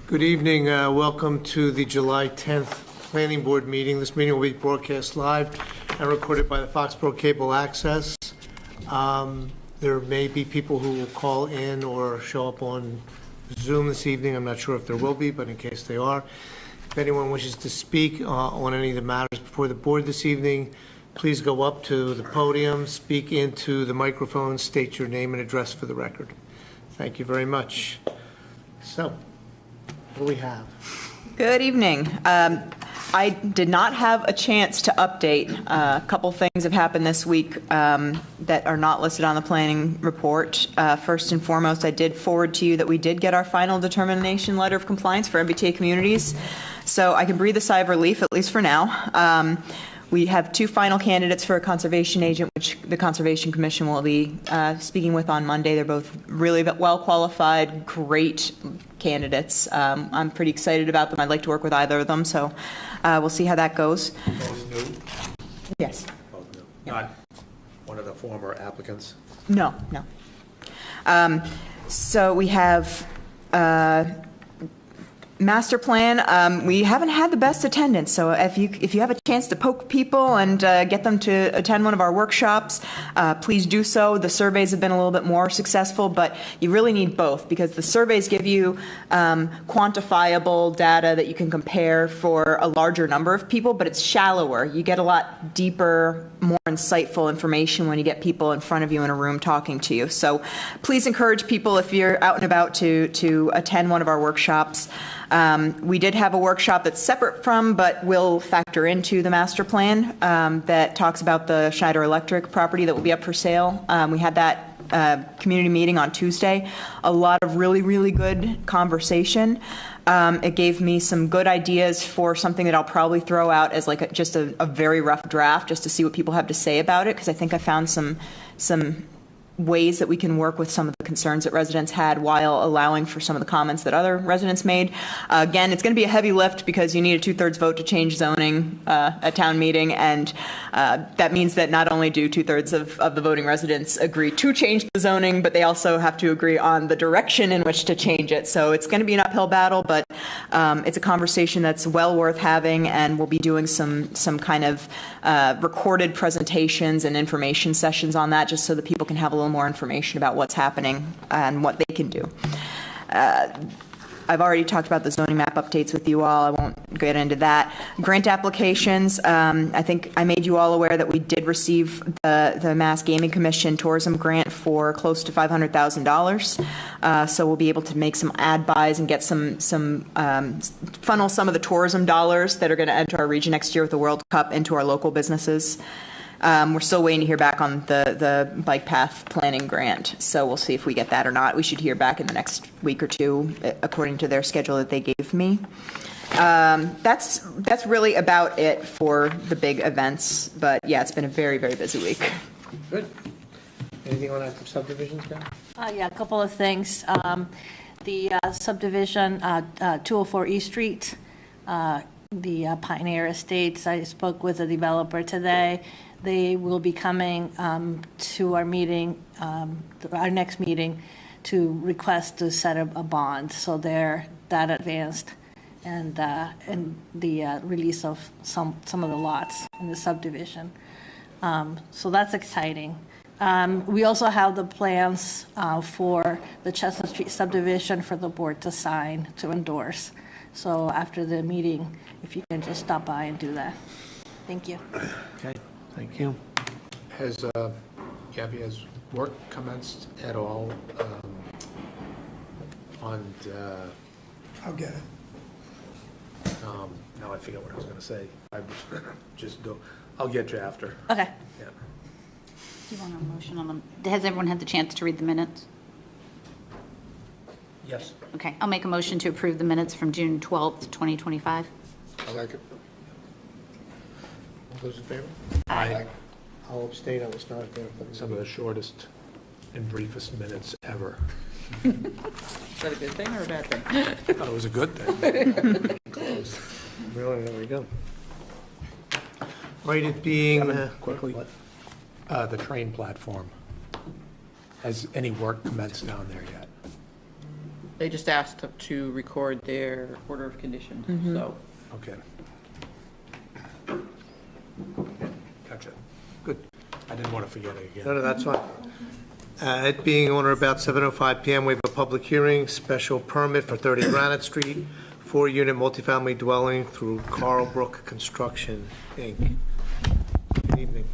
Good evening. Welcome to the July 10th Planning Board meeting. This meeting will be broadcast live and recorded by the Foxboro Cable Access. There may be people who will call in or show up on Zoom this evening. I'm not sure if there will be, but in case they are, if anyone wishes to speak on any of the matters before the board this evening, please go up to the podium, speak into the microphone, state your name and address for the record. Thank you very much. So, what do we have? Good evening. I did not have a chance to update. A couple things have happened this week that are not listed on the planning report. First and foremost, I did forward to you that we did get our final determination letter of compliance for MBTA communities. So I can breathe a sigh of relief, at least for now. We have two final candidates for a conservation agent, which the Conservation Commission will be speaking with on Monday. They're both really well qualified, great candidates. I'm pretty excited about them. I'd like to work with either of them, so we'll see how that goes. Both new? Yes. Both new. Yeah. Not one of the former applicants? No. So we have master plan. We haven't had the best attendance, so if you have a chance to poke people and get them to attend one of our workshops, please do so. The surveys have been a little bit more successful, but you really need both, because the surveys give you quantifiable data that you can compare for a larger number of people, but it's shallower. You get a lot deeper, more insightful information when you get people in front of you in a room talking to you. So please encourage people, if you're out and about, to attend one of our workshops. We did have a workshop that's separate from, but will factor into the master plan that talks about the Schneider Electric property that will be up for sale. We had that community meeting on Tuesday. A lot of really, really good conversation. It gave me some good ideas for something that I'll probably throw out as like just a very rough draft, just to see what people have to say about it, because I think I found some ways that we can work with some of the concerns that residents had while allowing for some of the comments that other residents made. Again, it's going to be a heavy lift because you need a 2/3 vote to change zoning at town meeting, and that means that not only do 2/3 of the voting residents agree to change the zoning, but they also have to agree on the direction in which to change it. So it's going to be an uphill battle, but it's a conversation that's well worth having, and we'll be doing some kind of recorded presentations and information sessions on that, just so that people can have a little more information about what's happening and what they can do. I've already talked about the zoning map updates with you all. I won't get into that. Grant applications. I think I made you all aware that we did receive the Mass Gaming Commission tourism grant for close to $500,000. So we'll be able to make some ad buys and get some funnel some of the tourism dollars that are going to enter our region next year with the World Cup into our local businesses. We're still waiting to hear back on the bike path planning grant, so we'll see if we get that or not. We should hear back in the next week or two, according to their schedule that they gave me. That's really about it for the big events, but yeah, it's been a very, very busy week. Good. Anything on active subdivisions, guys? Yeah, a couple of things. The subdivision, 204 East Street, the Pioneer Estates, I spoke with the developer today. They will be coming to our meeting, our next meeting, to request to set up a bond. So they're that advanced, and the release of some of the lots in the subdivision. So that's exciting. We also have the plans for the Chestnut Street subdivision for the board to sign, to endorse. So after the meeting, if you can just stop by and do that. Thank you. Okay, thank you. Has Gabby, has work commenced at all on I'll get it. now I forget what I was going to say. I'll get you after. Okay. Yeah. Do you want a motion on them? Has everyone had the chance to read the minutes? Yes. Okay, I'll make a motion to approve the minutes from June 12th, 2025. I like it. All those in favor? Aye. I'll abstain. I was not there. Some of the shortest and briefest minutes ever. Is that a good thing or a bad thing? I thought it was a good thing. Close. Really, there we go. Right, it being Quickly, the train platform. Has any work commenced down there yet? They just asked to record their order of conditions, so. Okay. Gotcha. Good. I didn't want to forget it again. No, that's fine. It being on or about 7:05 PM, we have a public hearing, special permit for 30 Granite Street, 4-unit multifamily dwelling through Carlbrook Construction, Inc. Good evening.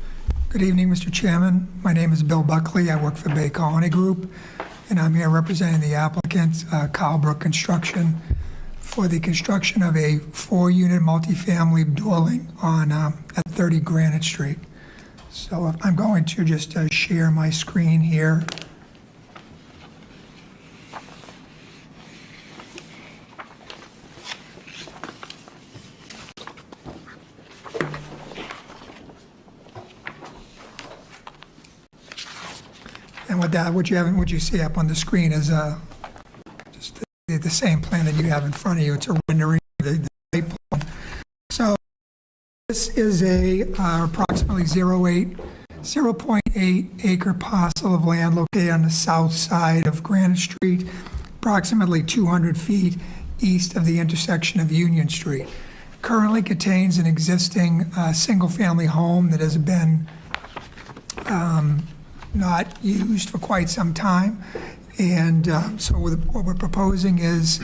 Good evening, Mr. Chairman. My name is Bill Buckley. I work for Bay Colony Group, and I'm here representing the applicant, Carlbrook Construction, for the construction of a 4-unit multifamily dwelling on at 30 Granite Street. So I'm going to just share my screen here. And with that, what you see up on the screen is just the same plan that you have in front of you. It's a rendering of the site plan. So this is a approximately 0.8 acre parcel of land located on the south side of Granite Street, approximately 200 feet east of the intersection of Union Street. Currently contains an existing single-family home that has been not used for quite some time. And so what we're proposing is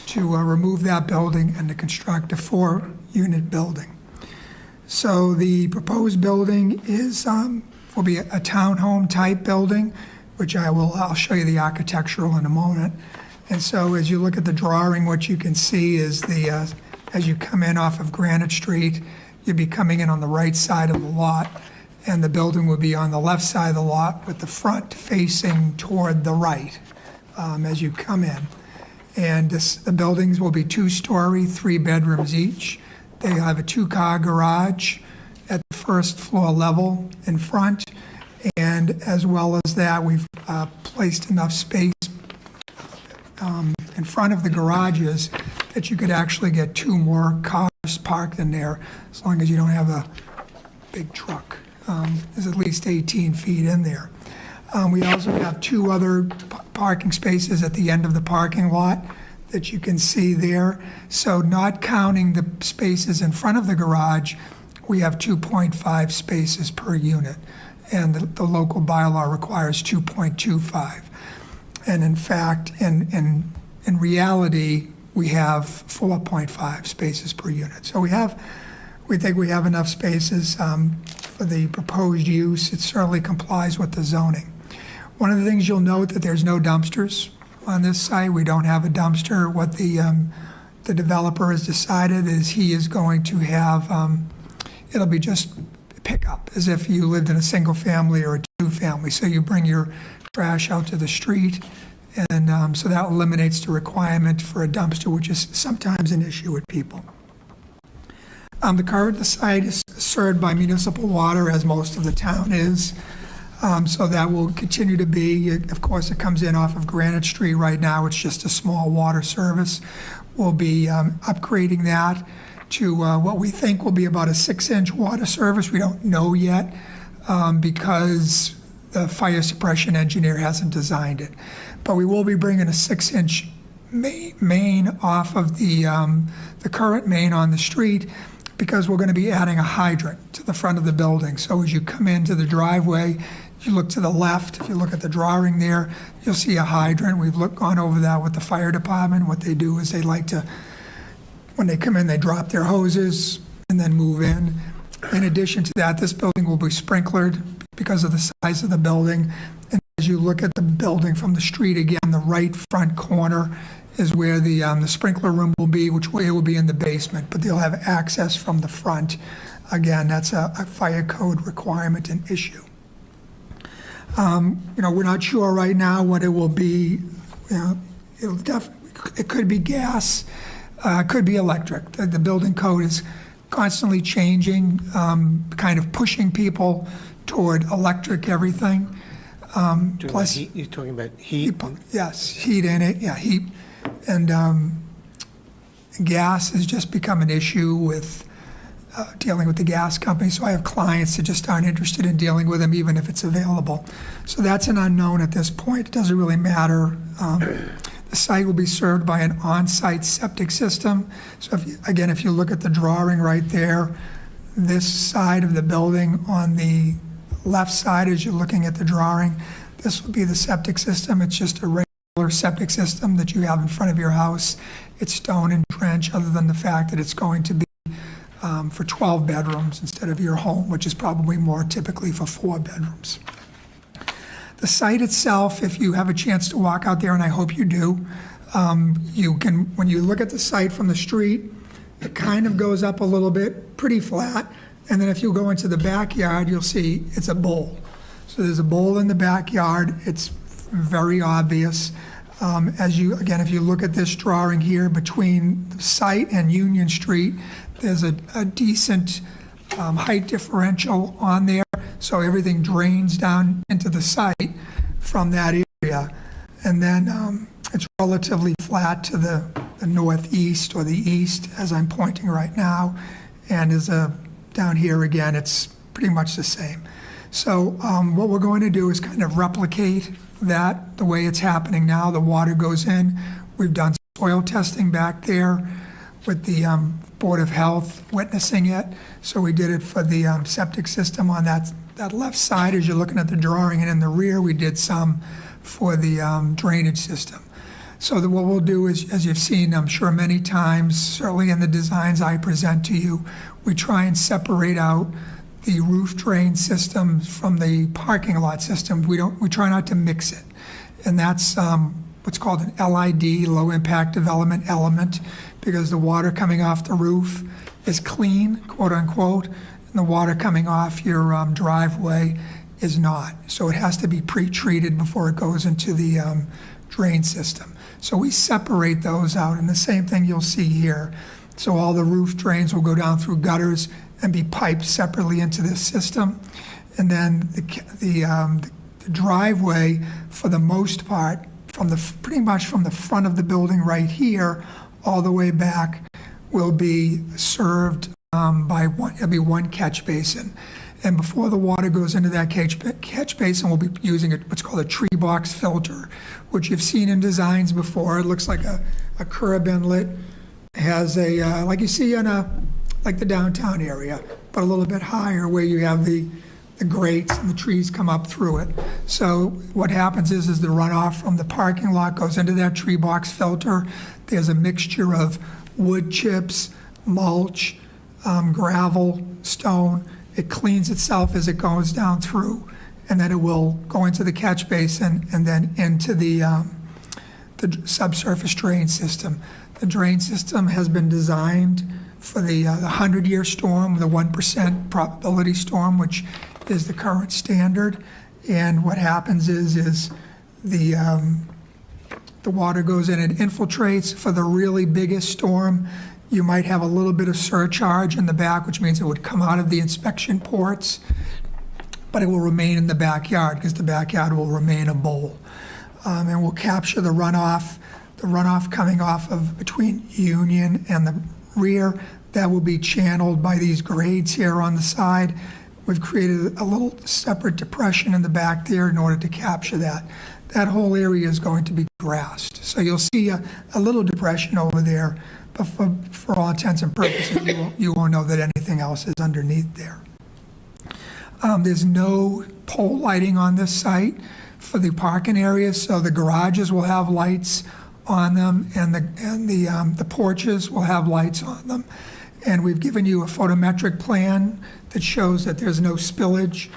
to remove that building and to construct a 4-unit building. So the proposed building is will be a townhome type building, which I'll show you the architectural in a moment. And so as you look at the drawing, what you can see is as you come in off of Granite Street, you'll be coming in on the right side of the lot, and the building will be on the left side of the lot with the front facing toward the right as you come in. And the buildings will be 2-story, 3 bedrooms each. They have a 2-car garage at the first floor level in front, and as well as that, we've placed enough space in front of the garages that you could actually get 2 more cars parked in there, as long as you don't have a big truck. There's at least 18 feet in there. We also have 2 other parking spaces at the end of the parking lot that you can see there. So not counting the spaces in front of the garage, we have 2.5 spaces per unit. And the local bylaw requires 2.25. And in fact, in reality, we have 4.5 spaces per unit. So we think we have enough spaces for the proposed use. It certainly complies with the zoning. One of the things you'll note that there's no dumpsters on this site. We don't have a dumpster. What the developer has decided is he is going to have, it'll be just pickup, as if you lived in a single family or a 2-family. So you bring your trash out to the street, and so that eliminates the requirement for a dumpster, which is sometimes an issue with people. The site is served by municipal water, as most of the town is. So that will continue to be. Of course, it comes in off of Granite Street right now. It's just a small water service. We'll be upgrading that to what we think will be about a 6-inch water service. We don't know yet because the fire suppression engineer hasn't designed it. But we will be bringing a 6-inch main off of the current main on the street, because we're going to be adding a hydrant to the front of the building. So as you come into the driveway, you look to the left, if you look at the drawing there, you'll see a hydrant. We've gone over that with the fire department. What they do is they like to, when they come in, they drop their hoses and then move in. In addition to that, this building will be sprinklered because of the size of the building. And as you look at the building from the street, again, the right front corner is where the sprinkler room will be, which will be in the basement, but they'll have access from the front. Again, that's a fire code requirement and issue. We're not sure right now what it will be. It could be gas, it could be electric. The building code is constantly changing, kind of pushing people toward electric everything. Plus, You're talking about heat? Yes, heat in it, yeah, heat. And gas has just become an issue with dealing with the gas company. So I have clients that just aren't interested in dealing with them, even if it's available. So that's an unknown at this point. It doesn't really matter. The site will be served by an on-site septic system. So if you look at the drawing right there, this side of the building on the left side as you're looking at the drawing, this will be the septic system. It's just a regular septic system that you have in front of your house. It's stone and trench, other than the fact that it's going to be for 12 bedrooms instead of your home, which is probably more typically for 4 bedrooms. The site itself, if you have a chance to walk out there, and I hope you do, you can, when you look at the site from the street, it kind of goes up a little bit, pretty flat, and then if you go into the backyard, you'll see it's a bowl. So there's a bowl in the backyard. It's very obvious. If you look at this drawing here, between the site and Union Street, there's a decent height differential on there, so everything drains down into the site from that area. And then it's relatively flat to the northeast or the east, as I'm pointing right now, and down here again, it's pretty much the same. So what we're going to do is kind of replicate that the way it's happening now. The water goes in. We've done soil testing back there with the Board of Health witnessing it. So we did it for the septic system on that left side as you're looking at the drawing, and in the rear we did some for the drainage system. So what we'll do is, as you've seen, I'm sure many times, certainly in the designs I present to you, we try and separate out the roof drain system from the parking lot system. We try not to mix it. And that's what's called an LID, low impact development element, because the water coming off the roof is clean, quote unquote, and the water coming off your driveway is not. So it has to be pre-treated before it goes into the drain system. So we separate those out, and the same thing you'll see here. So all the roof drains will go down through gutters and be piped separately into this system. And then the driveway, for the most part, pretty much from the front of the building right here all the way back, will be served by one catch basin. And before the water goes into that catch basin, we'll be using what's called a tree box filter, which you've seen in designs before. It looks like a curb inlet. It has like you see in like the downtown area, but a little bit higher, where you have the grates and the trees come up through it. So what happens is the runoff from the parking lot goes into that tree box filter. There's a mixture of wood chips, mulch, gravel, stone. It cleans itself as it goes down through, and then it will go into the catch basin and then into the subsurface drain system. The drain system has been designed for the 100-year storm, the 1% probability storm, which is the current standard. And what happens is the water goes in and infiltrates. For the really biggest storm, you might have a little bit of surcharge in the back, which means it would come out of the inspection ports, but it will remain in the backyard because the backyard will remain a bowl. And we'll capture the runoff coming off of between Union and the rear. That will be channeled by these grades here on the side. We've created a little separate depression in the back there in order to capture that. That whole area is going to be grassed. So you'll see a little depression over there, but for all intents and purposes, you won't know that anything else is underneath there. There's no pole lighting on this site for the parking areas, so the garages will have lights on them, and the porches will have lights on them. And we've given you a photometric plan that shows that there's no spillage.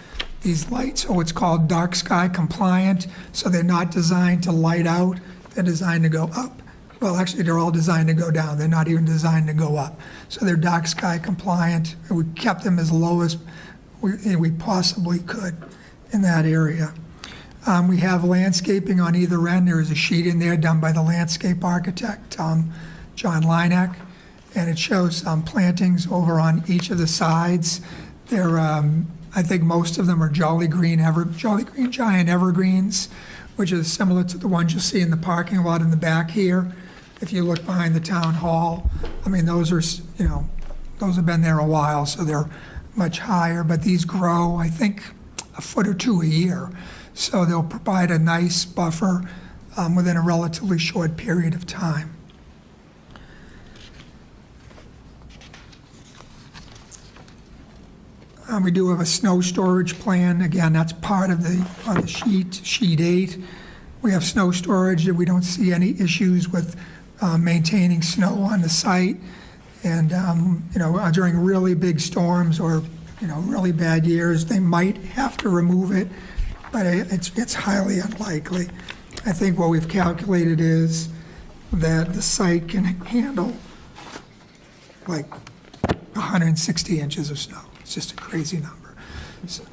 These lights are what's called dark sky compliant, so they're not designed to light out, they're designed to go up. Well, actually, they're all designed to go down. They're not even designed to go up. So they're dark sky compliant. And we kept them as low as we possibly could in that area. We have landscaping on either end. There is a sheet in there done by the landscape architect, John Lineck, and it shows plantings over on each of the sides. They're, I think most of them are Jolly Green giant evergreens, which is similar to the ones you'll see in the parking lot in the back here. If you look behind the town hall, I mean, those are, those have been there a while, so they're much higher, but these grow, I think, a foot or two a year. So they'll provide a nice buffer within a relatively short period of time. We do have a snow storage plan. Again, that's part of on the sheet 8. We have snow storage, and we don't see any issues with maintaining snow on the site. And, during really big storms or, really bad years, they might have to remove it, but it's highly unlikely. I think what we've calculated is that the site can handle like 160 inches of snow. It's just a crazy number. So,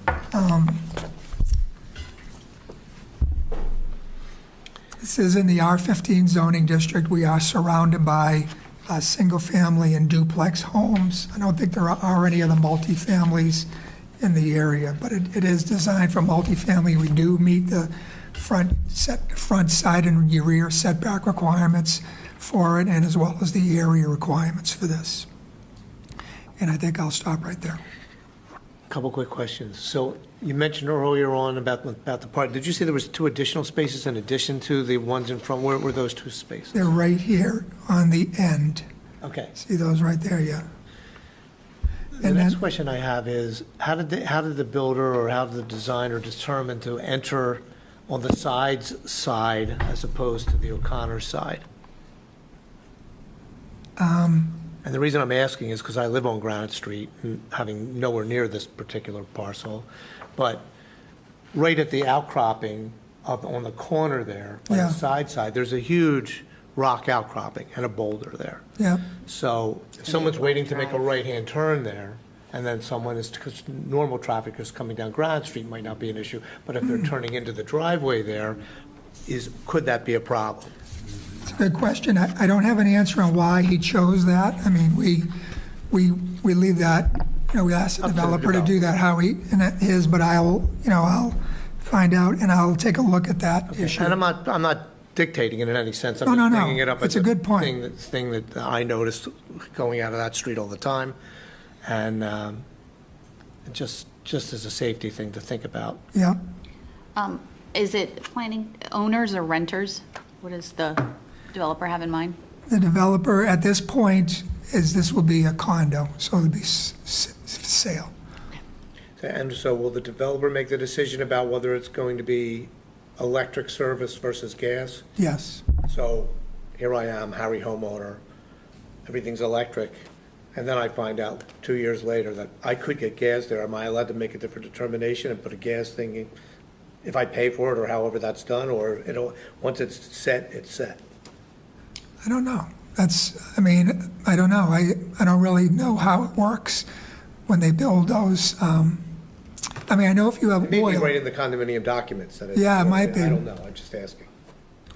this is in the R15 zoning district. We are surrounded by single-family and duplex homes. I don't think there are any other multifamilies in the area, but it is designed for multifamily. We do meet the front, side, and rear setback requirements for it, and as well as the area requirements for this. And I think I'll stop right there. Couple quick questions. So you mentioned earlier on about the park. Did you say there was 2 additional spaces in addition to the ones in front? Where were those 2 spaces? They're right here on the end. Okay. See those right there, yeah. The And next then, question I have is, how did the builder or how did the designer determine to enter on the sides side as opposed to the O'Connor side? And the reason I'm asking is because I live on Granite Street, having nowhere near this particular parcel, but right at the outcropping up on the corner there, on Yeah. the side, there's a huge rock outcropping and a boulder there. yeah, So if someone's waiting to make a right-hand turn there, and then someone is, because normal traffic is coming down Granite Street might not be an issue, but if they're turning into the driveway there, could that be a problem? it's a good question. I don't have an answer on why he chose that. I mean, we leave that, we ask the Up to the developer to do that how his, but I'll find out and I'll take a look at that issue. And I'm not dictating it in any sense. I'm No, just no, no. bringing it up It's as a good point. thing that I noticed going out of that street all the time, and just as a safety thing to think about. Yeah. Is it planning owners or renters? What does the developer have in mind? The developer at this point this will be a condo, so it'll be sale. And so will the developer make the decision about whether it's going to be electric service versus gas? Yes. So here I am, Harry homeowner, everything's electric, and then I find out 2 years later that I could get gas there. Am I allowed to make a different determination and put a gas thing in, if I pay for it or however that's done, or once it's set, it's set? I don't know. I don't know. I don't really know how it works when they build those. I know if you have It may be oil. right in the condominium documents that it's. Yeah, it might be. I don't know, I'm just asking.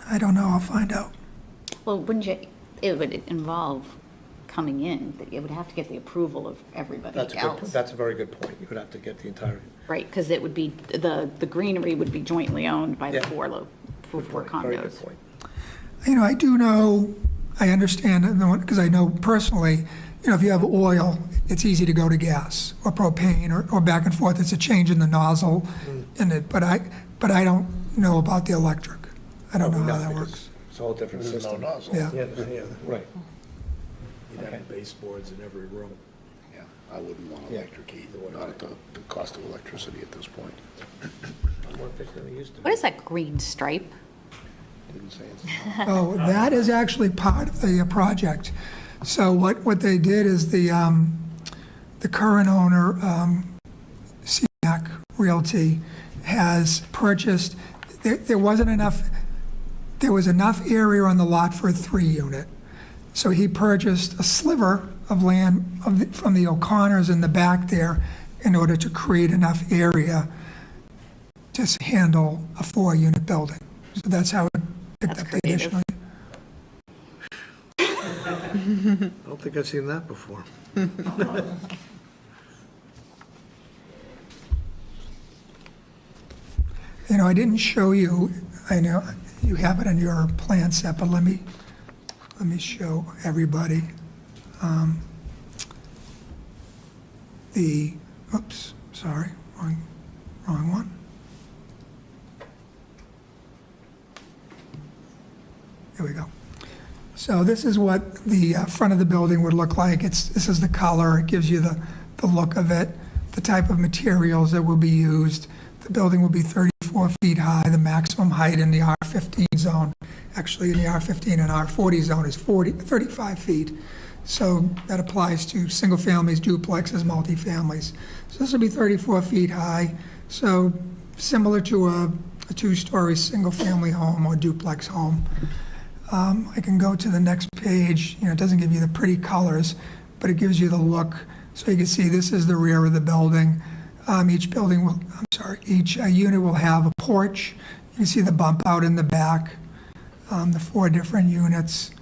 I don't know. I'll find out. Well, it would involve coming in, but it would have to get the approval of everybody else. That's a very good point. You would have to get the entire. Right, because it would be, the greenery would be jointly owned by the Yeah. four Very good condos. point. I do know, I understand, because I know personally, if you have oil, it's easy to go to gas or propane or back and forth. It's a change in the nozzle in it, but I don't know about the electric. I don't know how that works. It's a whole different system. Yeah. Yeah, right. You'd have baseboards in every room. Yeah, I wouldn't want electric either, not at the cost of electricity at this point. More efficient than it used to be. What is that green stripe? Didn't say it's. Oh, that is actually part of the project. So what they did is the current owner, CMAC Realty, has purchased, there was enough area on the lot for a 3-unit. So he purchased a sliver of land from the O'Connors in the back there in order to create enough area to handle a 4-unit building. So that's how it picked That's up the creative. additional. I don't think I've seen that before. I didn't show you, I know you have it in your plan set, but let me show everybody. Oops, sorry, wrong one. So this is what the front of the building would look like. This is the color. It gives you the look of it, the type of materials that will be used. The building will be 34 feet high. The maximum height in the R15 zone, actually in the R15 and R40 zone is 35 feet. So that applies to single families, duplexes, multifamilies. So this will be 34 feet high. So similar to a two-story single-family home or duplex home. I can go to the next page. It doesn't give you the pretty colors, but it gives you the look. So you can see this is the rear of the building. Each unit will have a porch. You can see the bump out in the back. The 4 different units.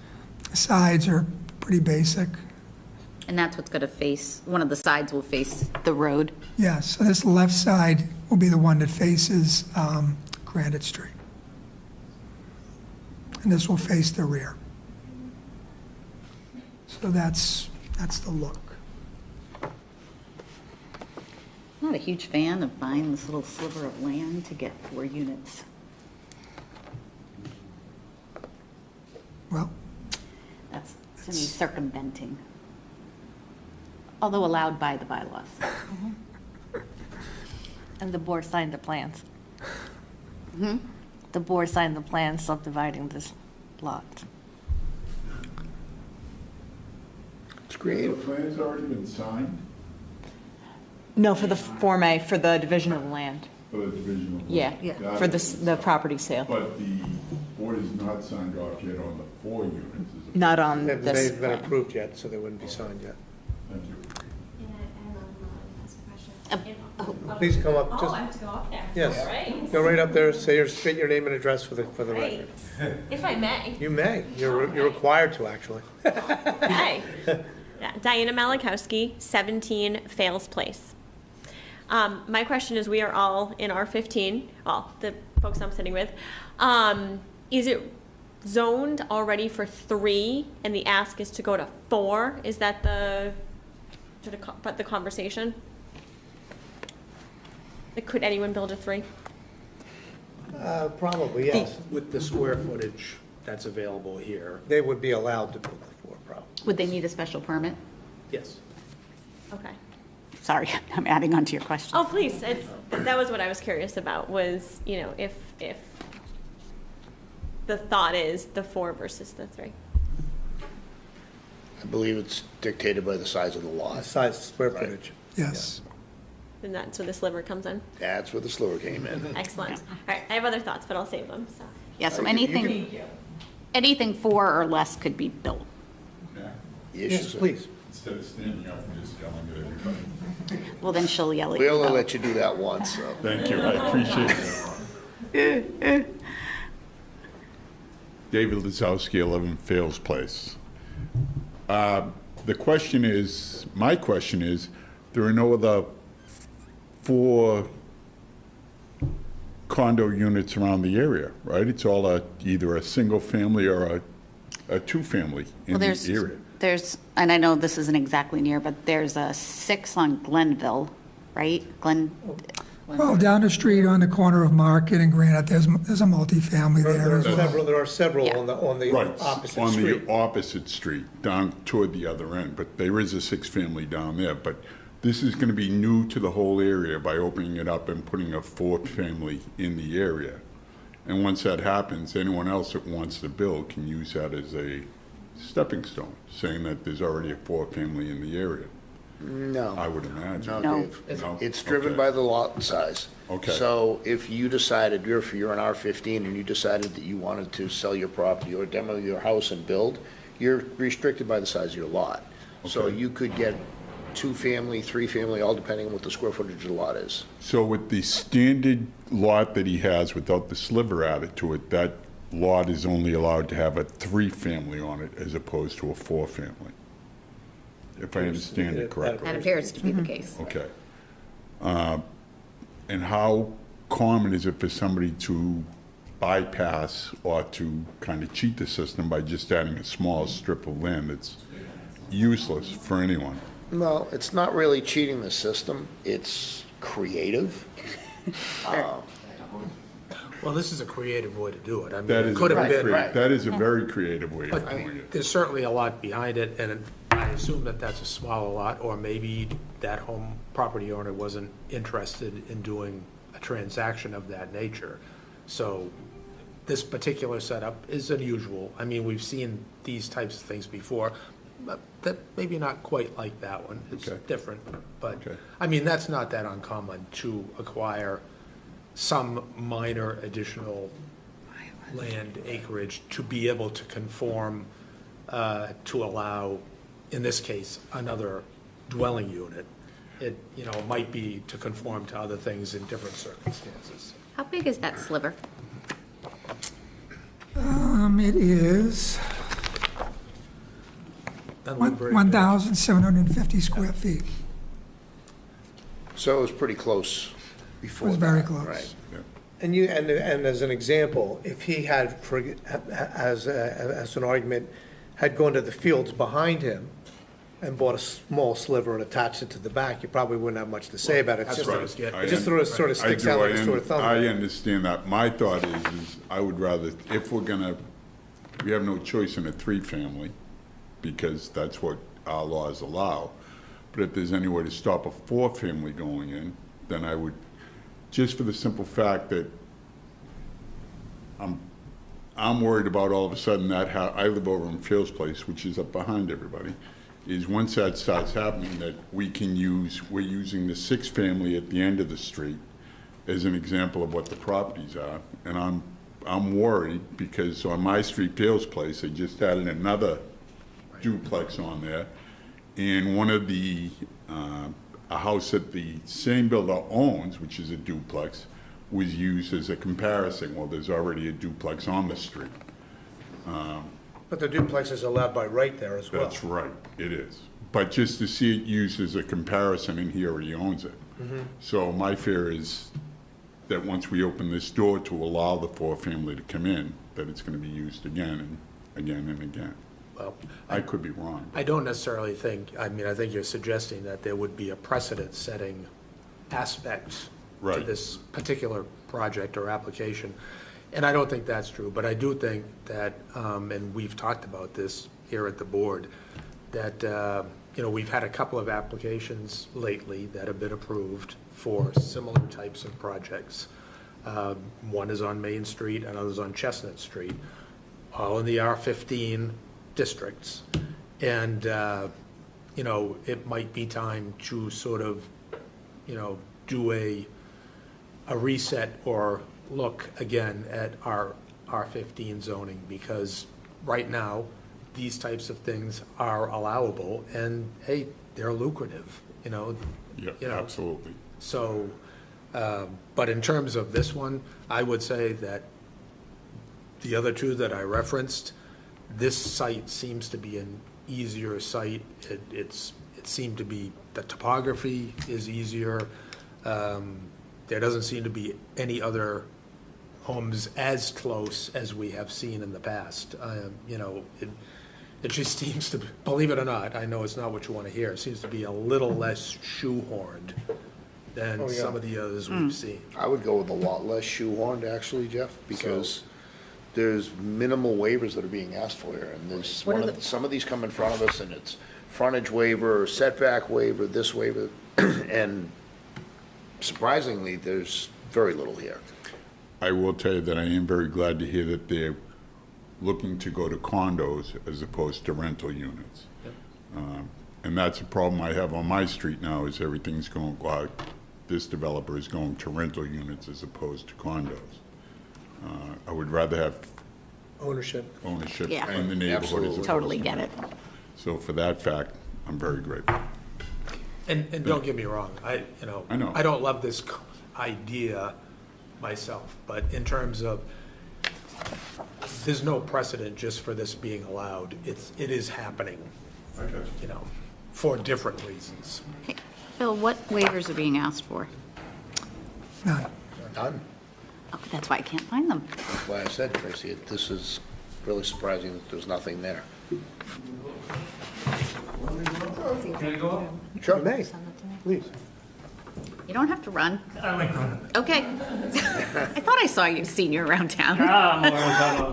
The sides are pretty basic. And that's what's going to face, one of the sides will face the road. Yeah, so this left side will be the one that faces Granite Street. And this will face the rear. So that's the look. I'm not a huge fan of buying this little sliver of land to get 4 units. Well, That's to me circumventing, although allowed by the bylaws. And the board signed the plans. The board signed the plans subdividing this lot. It's creative. The plan's already been signed No, for the Form A, for the division of land. for the division of. Yeah, Got for it. the property sale. But the board is not signed off yet on the 4 units. is it? Not on They've this been plan. approved yet, so they wouldn't be signed yet. Thank you. Please come up. Oh, Just- I have to go up there? Yes. All right. Go right up there, state your name and address for the Great. record. If I may. You may. You're required to, actually. Hi. Yeah, Diana Malakowski, 17 Fales Place. My question is, we are all in R15, well, the folks I'm sitting with. Is it zoned already for 3 and the ask is to go to 4? Is that the conversation? Like, could anyone build a 3? Probably, yes. With the square footage that's available here, They would be allowed to build the 4, probably. Would they need a special permit? yes. Okay. Sorry, I'm adding on to your question. Oh, please, that was what I was curious about, was, if the thought is the 4 versus the 3. I believe it's dictated by the size of the lot. Size, square Right. footage. Yes. And that's where the sliver comes in. That's where the sliver came in. Excellent. All right, I have other thoughts, but I'll save them, so. Yeah, so You anything 4 or less could be built. Yeah. The issue Yes, is- please. Instead of standing up and just yelling at everybody. Well, then she'll yell at We you. only though. let you do that once, so. Thank you, I appreciate it. David Lazowski, 11 Fales Place. The question is, my question is, there are no other 4 condo units around the area, right? It's all either a single family or a 2-family in Well, the area. there's, and I know this isn't exactly near, but there's a 6 on Glenville, right? Well, down the street on the corner of Market and Granite, there's a multifamily there as well. There are several Yeah. on the Right, opposite on street. the opposite street, down toward the other end, but there is a 6-family down there. But this is gonna be new to the whole area by opening it up and putting a 4th family in the area. And once that happens, anyone else that wants to build can use that as a stepping stone, saying that there's already a 4th family in the area, No. I would imagine. No. Dave. No? It's driven Okay. by the lot size. Okay. So if you decided, you're an R15 and you decided that you wanted to sell your property or demo your house and build, you're restricted by the size of your lot. So Okay. you could get 2-family, 3-family, all depending on what the square footage of the lot is. So with the standard lot that he has without the sliver added to it, that lot is only allowed to have a 3-family on it as opposed to a 4-family? If I understand it correctly. That appears to be the case. Okay. And how common is it for somebody to bypass or to kind of cheat the system by just adding a small strip of land that's useless for anyone? Well, it's not really cheating the system, it's creative. Well, this is a creative way to do it. I mean, That it is a could have very been, that is a very creative way of but doing it. there's certainly a lot behind it, and I assume that that's a smaller lot, or maybe that home property owner wasn't interested in doing a transaction of that nature. So this particular setup is unusual. I mean, we've seen these types of things before, but that maybe not quite like that one. It's Okay. different, but, Okay. I mean, that's not that uncommon to acquire some minor additional land acreage to be able to conform, to allow, in this case, another dwelling unit. It, might be to conform to other things in different circumstances. How big is that sliver? It is Doesn't look very big. 1,750 square feet. So it was pretty close It before. was very that, close. Right. And as an example, if he had, as an argument, had gone to the fields behind him and bought a small sliver and attached it to the back, you probably wouldn't have much to say about it. It's That's just- what I was getting. It just sort of sticks out like a sore thumb. I understand that. My thought is I would rather, if we have no choice in a three-family, because that's what our laws allow. But if there's any way to stop a four-family going in, then I would, just for the simple fact that I'm worried about all of a sudden that I live over in Fields Place, which is up behind everybody, is once that starts happening, that we're using the six-family at the end of the street as an example of what the properties are. And I'm worried because on my street, Fields Place, they just added another duplex on there. And one of a house that the same builder owns, which is a duplex, was used as a comparison. Well, there's already a duplex on the street. But the duplex is allowed by right there as well. That's right, it is. But just to see it used as a comparison, and he already owns it. So my fear is that once we open this door to allow the four-family to come in, that it's gonna be used again and again and again. Well, I could be wrong. I don't necessarily think, I think you're suggesting that there would be a precedent-setting aspect to Right. this particular project or application. And I don't think that's true, but I do think that, and we've talked about this here at the board, that, we've had a couple of applications lately that have been approved for similar types of projects. One is on Main Street, another's on Chestnut Street, all in the R15 districts. And, it might be time to sort of, do a reset or look again at our R15 zoning, because right now, these types of things are allowable, and hey, they're lucrative, Yeah, you know. absolutely. So, but in terms of this one, I would say that the other two that I referenced, this site seems to be an easier site. It seemed to be, the topography is easier. There doesn't seem to be any other homes as close as we have seen in the past. It just seems to, believe it or not, I know it's not what you want to hear, it seems to be a little less shoehorned than Oh, yeah. some of the others we've seen. I would go with a lot less shoehorned, actually, Jeff, because there's minimal waivers that are being asked for here, and there's some of these come in front of us, and it's frontage waiver, setback waiver, this waiver, and surprisingly, there's very little here. I will tell you that I am very glad to hear that they're looking to go to condos as opposed to rental units. And that's a problem I have on my street now, is everything's going, this developer is going to rental units as opposed to condos. I would rather have Ownership. ownership Yeah. in the neighborhood as Absolutely. opposed Totally to get it. rental. So for that fact, I'm very grateful. And don't get me wrong, I know. I don't love this idea myself, but in terms of, there's no precedent just for this being allowed. It is happening, for different reasons. Okay. Bill, what waivers are being asked for? None. Done. Oh, that's why I can't find them. That's why I said, Tracy, this is really surprising that there's nothing there. Sure. May, please. You don't have to run. I like running. Okay. I thought I saw you senior around town.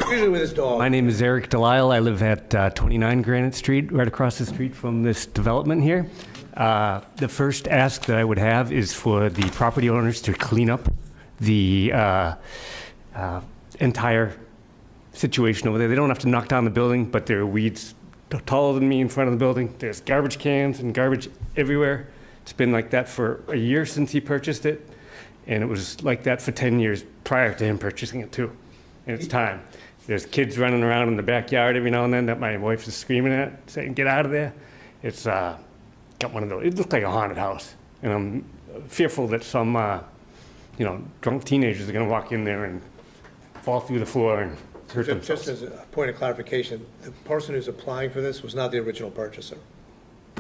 Usually with his dog. My name is Eric Delisle. I live at 29 Granite Street, right across the street from this development here. The first ask that I would have is for the property owners to clean up the entire situation over there. They don't have to knock down the building, but there are weeds taller than me in front of the building. There's garbage cans and garbage everywhere. It's been like that for a year since he purchased it, and it was like that for 10 years prior to him purchasing it too. And it's time. There's kids running around in the backyard every now and then that my wife is screaming at, saying, "Get out of there." It's got one of those. It looks like a haunted house, and I'm fearful that some, drunk teenagers are going to walk in there and fall through the floor and hurt themselves. Just as a point of clarification, the person who's applying for this was not the original purchaser,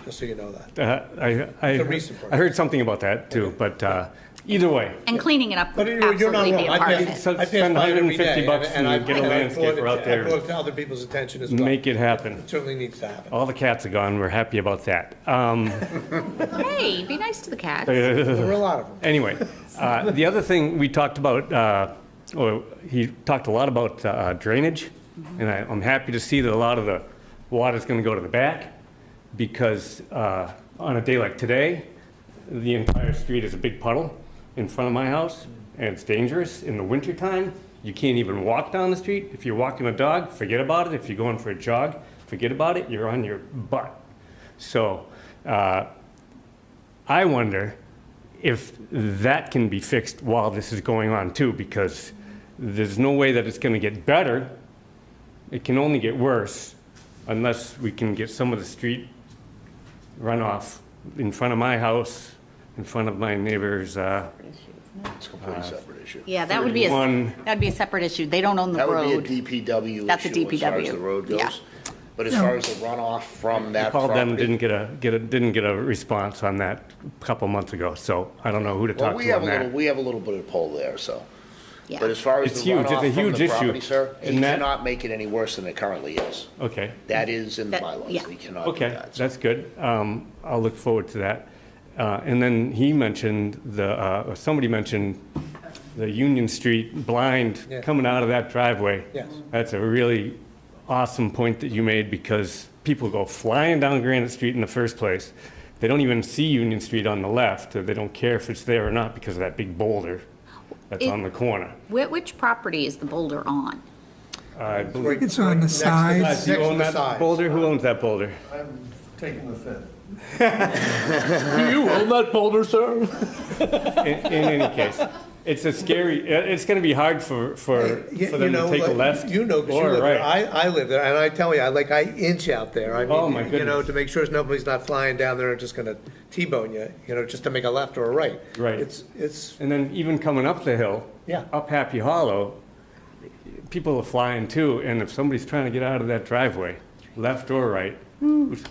just so you know that. I a recent purchase. I heard something about that too, but either way. And cleaning it up would But you're not absolutely wrong. be a I part of pass- it. So I pass spend by it every $150 day, bucks and I- get a I landscaper brought out it- there. I brought it to other people's attention as well. Make it happen. It certainly needs to happen. All the cats are gone. We're happy about that. Hey, be nice to the cats. There were a lot of them. Anyway, the other thing we talked about, or he talked a lot about drainage, and I'm happy to see that a lot of the water is going to go to the back, because on a day like today, the entire street is a big puddle in front of my house, and it's dangerous. In the wintertime, you can't even walk down the street. If you're walking a dog, forget about it. If you're going for a jog, forget about it. You're on your butt. So I wonder if that can be fixed while this is going on too, because there's no way that it's going to get better. It can only get worse unless we can get some of the street runoff in front of my house, in front of my neighbor's. It's a completely separate issue. Yeah, that would be a separate issue. They don't own the That would road. be a DPW That's a issue as far as DPW. the road Yeah. goes. But as far as the runoff from that Called them and property. didn't get a response on that a couple months ago. So I don't know who to Well, talk to on that. we have a little bit of pull there, so. Yeah. But as far as It's the huge. It's a runoff from huge the issue. property, sir, And he that- cannot make it any worse than it currently is. Okay. That is in the That- bylaws. yeah. He cannot do Okay, that. so. that's good. I'll look forward to that. And then he mentioned or somebody mentioned the Union Street blind Yeah. coming out of that driveway. Yes. That's a really awesome point that you made, because people go flying down Granite Street in the first place. They don't even see Union Street on the left, or they don't care if it's there or not because of that big boulder that's on the corner. Which property is the boulder on? I believe. Right- It's on the next to side. next Do you to own the that sides. boulder? Who owns that boulder? I'm taking the fifth. Do you own that boulder, sir? In any case, it's a scary, it's going to be hard for them to take a left You know, because you or a live there. right. I live there, and I tell you, I inch out there. I Oh, mean, my you know, goodness. to make sure nobody's not flying down there and just gonna T-bone you, just to make a left or a right. Right. It's, And then even coming up the hill, Yeah. up Happy Hollow, people are flying too, and if somebody's trying to get out of that driveway, left or right, it's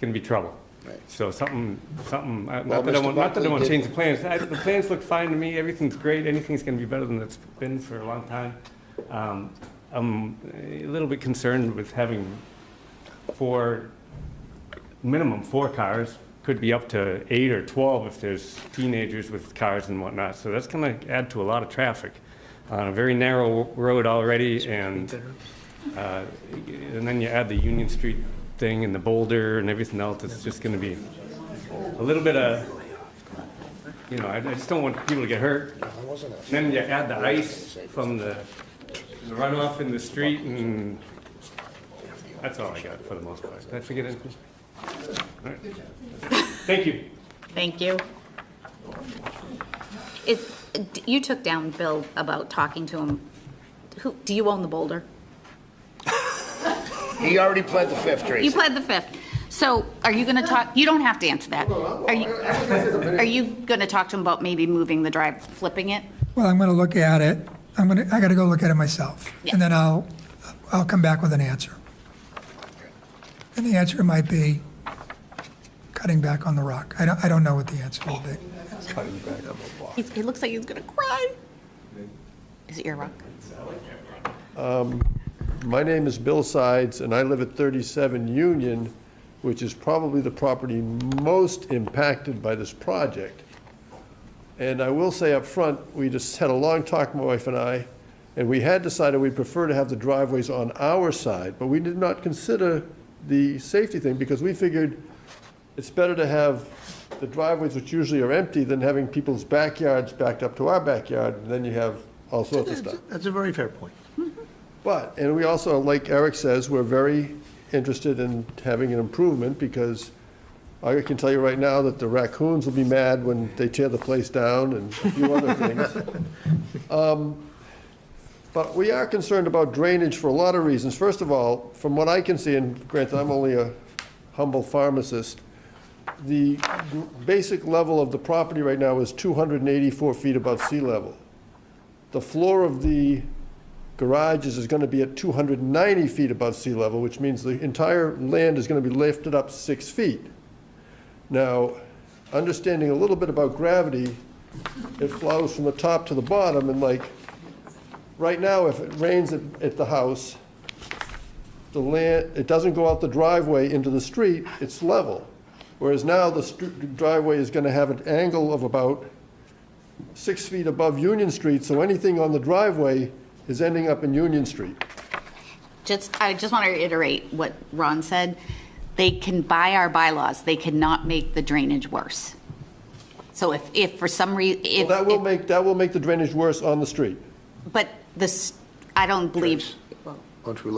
going to be trouble. Right. So something, Well, not that I Mr. want to Buckley change did- the plans. The plans look fine to me, everything's great, anything's going to be better than it's been for a long time. I'm a little bit concerned with having minimum four cars, could be up to 8 or 12 if there's teenagers with cars and whatnot. So that's going to add to a lot of traffic on a very narrow road already, and then you add the Union Street thing and the boulder and everything else. It's just going to be a little bit of, I just don't want people to get hurt. Then you add the ice from the runoff in the street, and that's all I got for the most part. Did I forget anything? All right. Thank you. Thank you. You took down, Bill, about talking to him. Do you own the boulder? He already pled the fifth, Tracy. You pled the fifth. So are you going to talk, you don't have to answer that. Are you going to talk to him about maybe moving the drive, flipping it? Well, I'm going to look at it. I got to go look at it myself. Yeah. And then I'll come back with an answer. And the answer might be cutting back on the rock. I don't know what the answer will be. He looks like he's going to cry. Is it your rock? My name is Bill Sides, and I live at 37 Union, which is probably the property most impacted by this project. And I will say up front, we just had a long talk, my wife and I, and we had decided we'd prefer to have the driveways on our side, but we did not consider the safety thing because we figured it's better to have the driveways, which usually are empty, than having people's backyards backed up to our backyard, and then you have all sorts of stuff. That's a very fair point. But, and we also, like Eric says, we're very interested in having an improvement because I can tell you right now that the raccoons will be mad when they tear the place down and a few other things. But we are concerned about drainage for a lot of reasons. First of all, from what I can see, and granted, I'm only a humble pharmacist, the basic level of the property right now is 284 feet above sea level. The floor of the garages is going to be at 290 feet above sea level, which means the entire land is going to be lifted up 6 feet. Now, understanding a little bit about gravity, it flows from the top to the bottom, and like, right now, if it rains at the house, the land, it doesn't go out the driveway into the street, it's level. Whereas now, the driveway is going to have an angle of about 6 feet above Union Street, so anything on the driveway is ending up in Union Street. I just want to reiterate what Ron said. They can, by our bylaws, they cannot make the drainage worse. So if for some reason, Well, that will make the drainage worse on the street. but this, I don't believe. Why don't we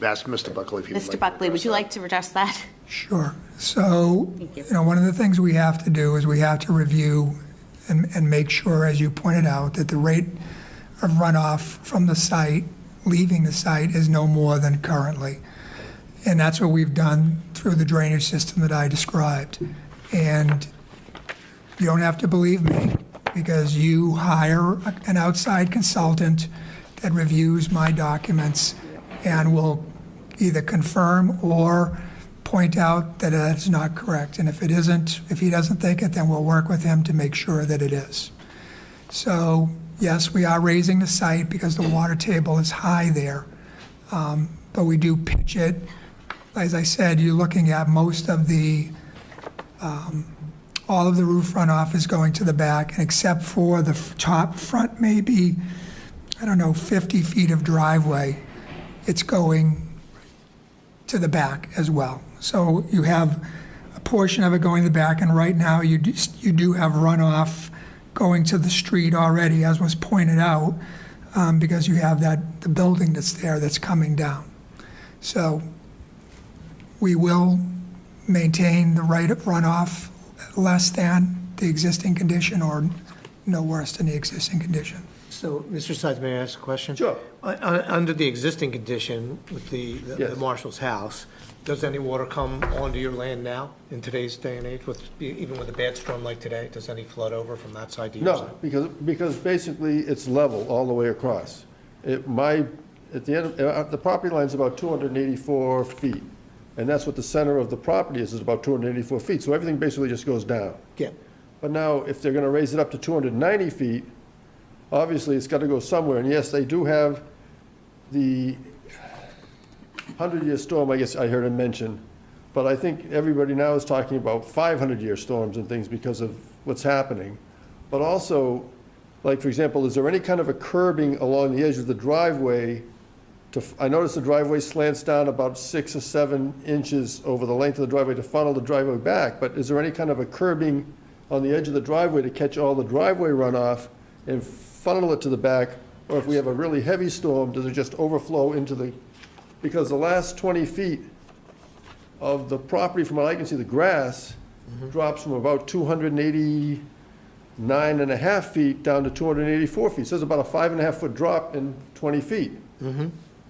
ask Mr. Buckley if he would like Mr. to Buckley, would address you that? like to address that? Sure. So, Thank you. one of the things we have to do is we have to review and make sure, as you pointed out, that the rate of runoff from the site, leaving the site, is no more than currently. And that's what we've done through the drainage system that I described. And you don't have to believe me, because you hire an outside consultant that reviews my documents and will either confirm or point out that it's not correct. And if it isn't, if he doesn't think it, then we'll work with him to make sure that it is. So, yes, we are raising the site because the water table is high there. But we do pitch it. As I said, you're looking at most of the, all of the roof runoff is going to the back, and except for the top front, maybe, 50 feet of driveway, it's going to the back as well. So you have a portion of it going to the back, and right now you do have runoff going to the street already, as was pointed out, because you have the building that's there that's coming down. So we will maintain the rate of runoff less than the existing condition or no worse than the existing condition. So, Mr. Sides, may I ask a question? Sure. Under the existing condition with the Yes. marshal's house, does any water come onto your land now in today's day and age, even with a bad storm like today? Does any flood over from that side to your side? No, because basically it's level all the way across. At the end, the property line's about 284 feet, and that's what the center of the property is about 284 feet, so everything basically just goes down. Yeah. But now, if they're gonna raise it up to 290 feet, obviously it's gotta go somewhere, and yes, they do have the 100-year storm, I guess I heard him mention, but I think everybody now is talking about 500-year storms and things because of what's happening. But also, like, for example, is there any kind of a curbing along the edge of the driveway I noticed the driveway slants down about 6 or 7 inches over the length of the driveway to funnel the driveway back, but is there any kind of a curbing on the edge of the driveway to catch all the driveway runoff and funnel it to the back? Or if we have a really heavy storm, does it just overflow into because the last 20 feet of the property, from what I can see, the grass drops from about 289 and a half feet down to 284 feet. So there's about a 5.5 foot drop in 20 feet.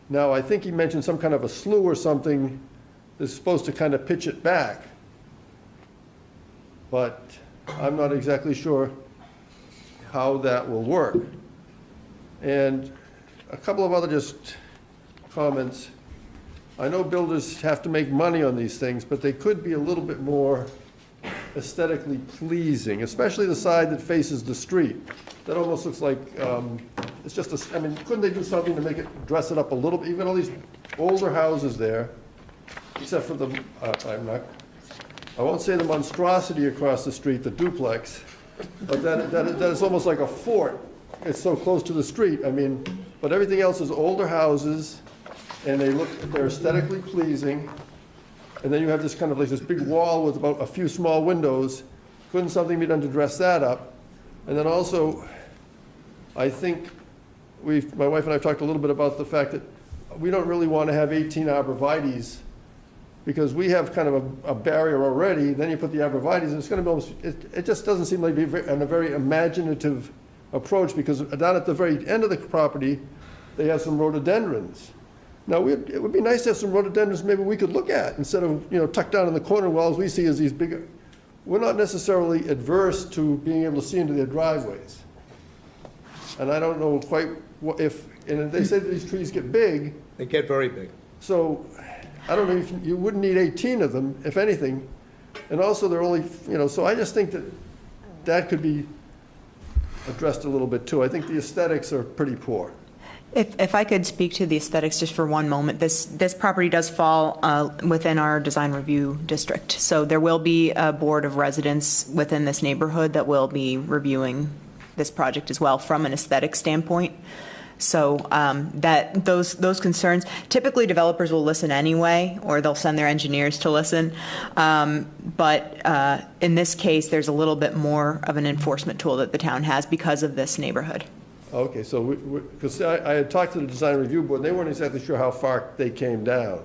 Now, I think he mentioned some kind of a slough or something that's supposed to kind of pitch it back. But I'm not exactly sure how that will work. And a couple of other just comments. I know builders have to make money on these things, but they could be a little bit more aesthetically pleasing, especially the side that faces the street. That almost looks like, it's just I mean, couldn't they do something to make it, dress it up a little bit? Even all these older houses there, except for I won't say the monstrosity across the street, the duplex, But that is almost like a fort. It's so close to the street. I mean, but everything else is older houses, and they're aesthetically pleasing. And then you have this kind of like this big wall with about a few small windows. Couldn't something be done to dress that up? And then also, I think my wife and I have talked a little bit about the fact that we don't really want to have 18 arborvitaes, because we have kind of a barrier already. Then you put the arborvitaes, and it's going to be almost, it just doesn't seem like a very imaginative approach, because down at the very end of the property, they have some rhododendrons. Now, it would be nice to have some rhododendrons maybe we could look at, instead of, tucked down in the corner. Well, as we see as these big, we're not necessarily adverse to being able to see into their driveways. And I don't know quite and they say that these trees get big. They get very big. So I don't know if you wouldn't need 18 of them, if anything. And also they're only, so I just think that could be addressed a little bit too. I think the aesthetics are pretty poor. If I could speak to the aesthetics just for one moment, this property does fall within our design review district. So there will be a board of residents within this neighborhood that will be reviewing this project as well from an aesthetic standpoint. So that those concerns, typically developers will listen anyway, or they'll send their engineers to listen. But in this case, there's a little bit more of an enforcement tool that the town has because of this neighborhood. Okay, so because I had talked to the design review board, and they weren't exactly sure how far they came down.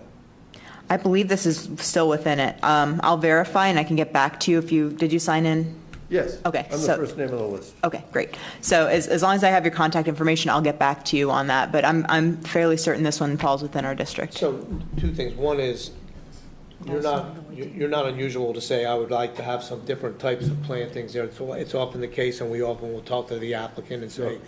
I believe this is still within it. I'll verify and I can get back to you did you sign in? Yes. Okay, I'm the first name on the list. Okay, great. So as long as I have your contact information, I'll get back to you on that. But I'm fairly certain this one falls within our district. So two things. One is, you're not unusual to say, I would like to have some different types of plantings there. It's often the case, and we often will talk to the applicant and say,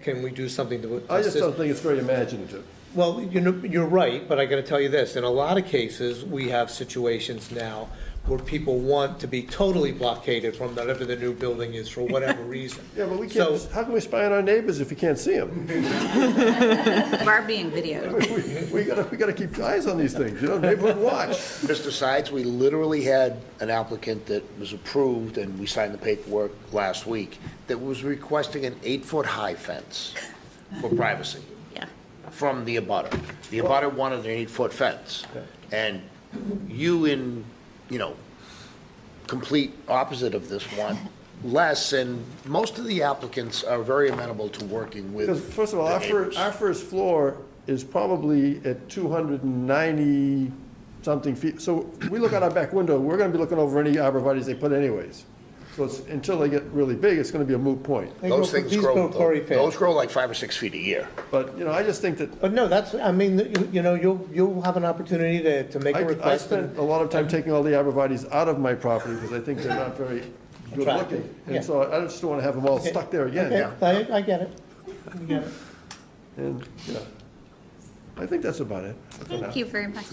can we do something to I just assist? don't think it's very imaginative. Well, you're right, but I got to tell you this. In a lot of cases, we have situations now where people want to be totally blockaded from whatever the new building is for whatever reason. Yeah, but we can't, how can we spy on our neighbors if we can't see them? We're being videoed. We gotta keep eyes on these things, neighborhood watch. Mr. Sides, we literally had an applicant that was approved, and we signed the paperwork last week, that was requesting an 8-foot-high fence for privacy. Yeah. From the abutter. The abutter wanted an 8-foot fence. And you complete opposite of this one, less, and most of the applicants are very amenable to working with. Because first of all, the neighbors. our first floor is probably at 290-something feet. So we look out our back window, we're gonna be looking over any arborvitaes they put anyways. So until they get really big, it's gonna be a moot point. Those things these grow, very fast. those grow like 5 or 6 feet a year. But, I just think that, But no, you'll have an opportunity to make a I request. spent a lot of time taking all the arborvitaes out of my property because I think they're not very good Attractive, looking. yeah. And so I just don't want to have them all stuck there again. Okay, I get it. I get it. And, I think that's about it. for now. Thank you very much.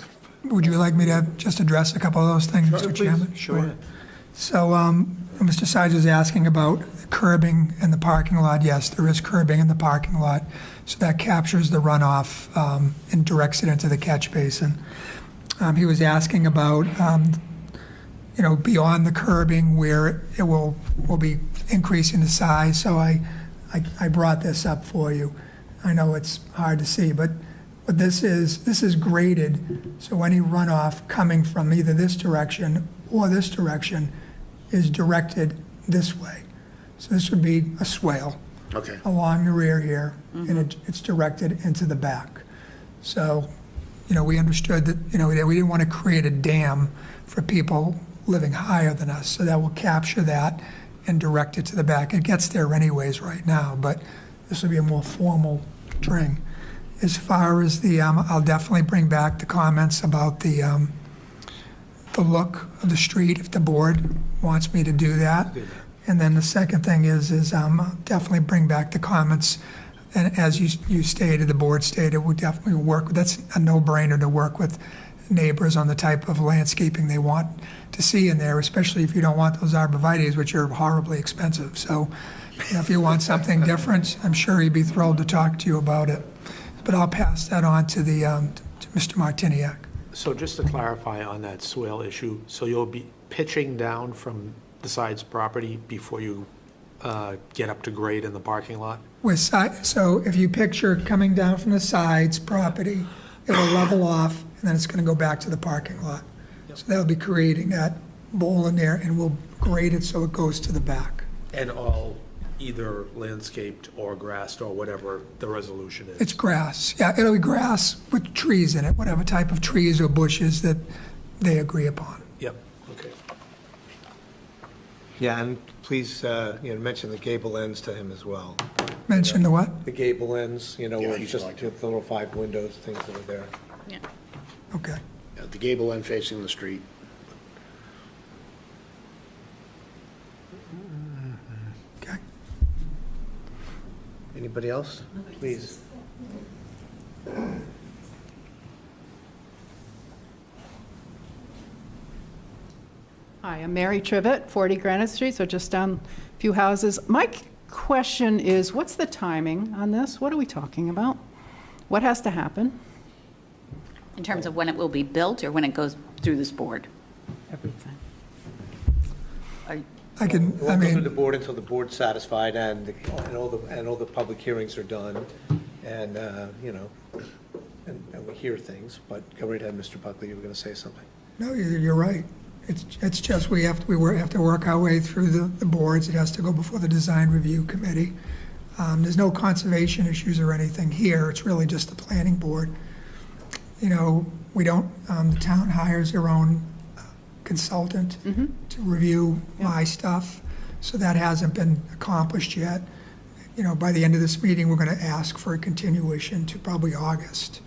Would you like me to just address a couple of those things, Mr. Chairman? Sure. So, Mr. Sides was asking about curbing in the parking lot. Yes, there is curbing in the parking lot, so that captures the runoff and directs it into the catch basin. He was asking about, beyond the curbing where it will be increasing the size. So I brought this up for you. I know it's hard to see, but what this is graded, so any runoff coming from either this direction or this direction is directed this way. So this would be a swale Okay. along the rear here, and it's directed into the back. So, we understood that, that we didn't want to create a dam for people living higher than us, so that will capture that and direct it to the back. It gets there anyways right now, but this will be a more formal string. As far as I'll definitely bring back the comments about the look of the street if the board wants me to do that. And then the second thing is I'll definitely bring back the comments. And as you stated, the board stated, we definitely work. That's a no-brainer to work with neighbors on the type of landscaping they want to see in there, especially if you don't want those arborvitaes, which are horribly expensive. So, if you want something different, I'm sure he'd be thrilled to talk to you about it. But I'll pass that on to to Mr. Martiniak. So just to clarify on that swale issue, so you'll be pitching down from the side's property before you get up to grade in the parking lot? So if you picture coming down from the sides property, it'll level off, and then it's going to go back to the parking lot. So that'll be creating that bowl in there, and we'll grade it so it goes to the back. And all either landscaped or grassed or whatever the resolution is? It's grass. Yeah, it'll be grass with trees in it, whatever type of trees or bushes that they agree upon. Yep, okay. Yeah, and please, mention the gable ends to him as well. Mention the what? The gable ends, where it's he's just like the little 5 windows, things that are there. Yeah. Okay. Yeah, the gable end facing the street. Okay. Anybody else? Please. Hi, I'm Mary Trivett, 40 Granite Street, so just down a few houses. My question is, what's the timing on this? What are we talking about? What has to happen? In terms of when it will be built or when it goes through this board? Everything. I can, It won't go to the board until the board's satisfied and all the public hearings are done, and, and we hear things, but go right ahead, Mr. Buckley, you were going to say something. no, you're right. It's just we have to work our way through the boards. It has to go before the design review committee. There's no conservation issues or anything here. It's really just the planning board. We don't, the town hires their own consultant to review my stuff, so that hasn't been accomplished yet. By the end of this meeting, we're going to ask for a continuation to probably August,